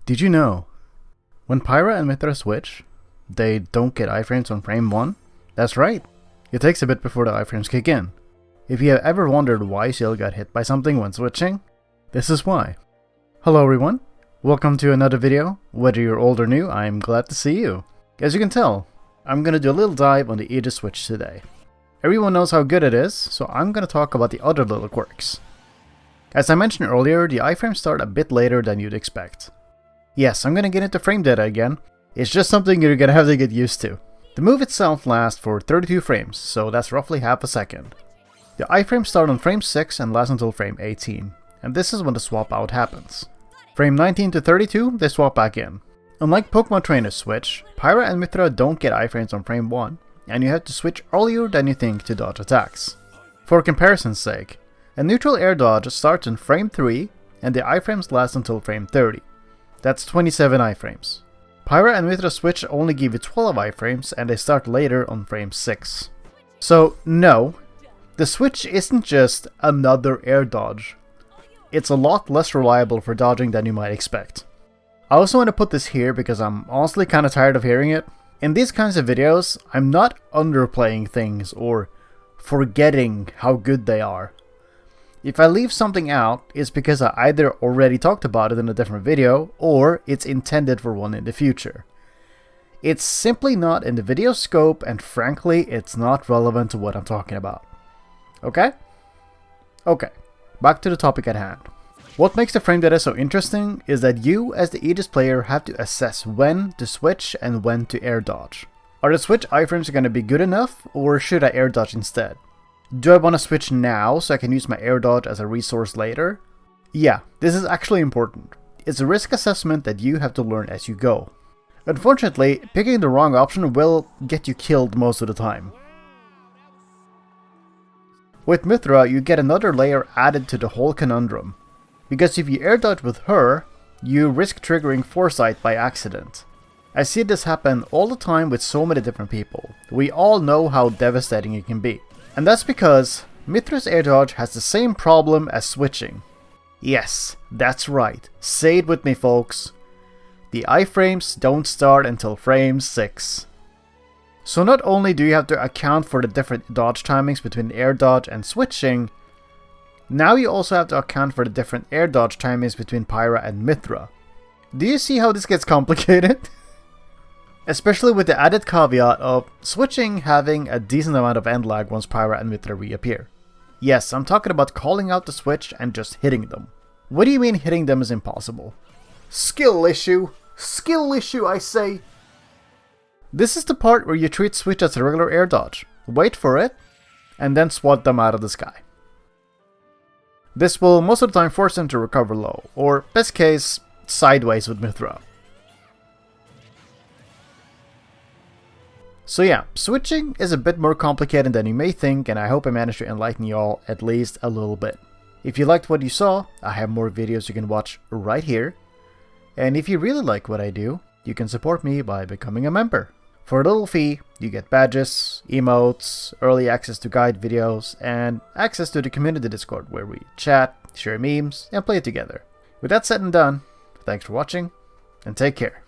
Did you know? When Pyra and Mythra switch, they don't get iframes on frame 1? That's right, it takes a bit before the iframes kick in. If you have ever wondered why Ciel got hit by something when switching, this is why. Hello everyone, welcome to another video. Whether you're old or new, I'm glad to see you. As you can tell, I'm gonna do a little dive on the Aegis switch today. Everyone knows how good it is, so I'm gonna talk about the other little quirks. As I mentioned earlier, the iframes start a bit later than you'd expect. Yes, I'm gonna get into frame data again. It's just something you're gonna have to get used to. The move itself lasts for 32 frames, so that's roughly half a second. The iframes start on frame 6 and last until frame 18, and this is when the swap out happens. Frame 19 to 32, they swap back in. Unlike Pokemon Trainer Switch, Pyra and Mythra don't get iframes on frame 1, and you have to switch earlier than you think to dodge attacks. For comparison's sake, a neutral air dodge starts in frame 3, and the iframes last until frame 30. That's 27 iframes. Pyra and Mythra switch only give you 12 iframes, and they start later on frame 6. So no, the switch isn't just another air dodge. It's a lot less reliable for dodging than you might expect. I also want to put this here because I'm honestly kinda tired of hearing it. In these kinds of videos, I'm not underplaying things or forgetting how good they are. If I leave something out, it's because I either already talked about it in a different video, or it's intended for one in the future. It's simply not in the video scope, and frankly, it's not relevant to what I'm talking about. Okay? Okay, back to the topic at hand. What makes the frame data so interesting is that you, as the Aegis player, have to assess when to switch and when to air dodge. Are the switch iframes going to be good enough, or should I air dodge instead? Do I want to switch now so I can use my air dodge as a resource later? Yeah, this is actually important. It's a risk assessment that you have to learn as you go. Unfortunately, picking the wrong option will get you killed most of the time. With Mythra, you get another layer added to the whole conundrum. Because if you air dodge with her, you risk triggering Foresight by accident. I see this happen all the time with so many different people. We all know how devastating it can be. And that's because Mythra's air dodge has the same problem as switching. Yes, that's right. Say it with me, folks. The iframes don't start until frame 6. So not only do you have to account for the different dodge timings between air dodge and switching, now you also have to account for the different air dodge timings between Pyra and Mythra. Do you see how this gets complicated? Especially with the added caveat of switching having a decent amount of end lag once Pyra and Mythra reappear. Yes, I'm talking about calling out the switch and just hitting them. What do you mean hitting them is impossible? Skill issue! Skill issue, I say! This is the part where you treat switch as a regular air dodge, wait for it, and then swat them out of the sky. This will most of the time force them to recover low, or best case, sideways with Mythra. So yeah, switching is a bit more complicated than you may think, and I hope I managed to enlighten you all at least a little bit. If you liked what you saw, I have more videos you can watch right here. And if you really like what I do, you can support me by becoming a member. For a little fee, you get badges, emotes, early access to guide videos, and access to the community Discord where we chat, share memes, and play together. With that said and done, thanks for watching, and take care.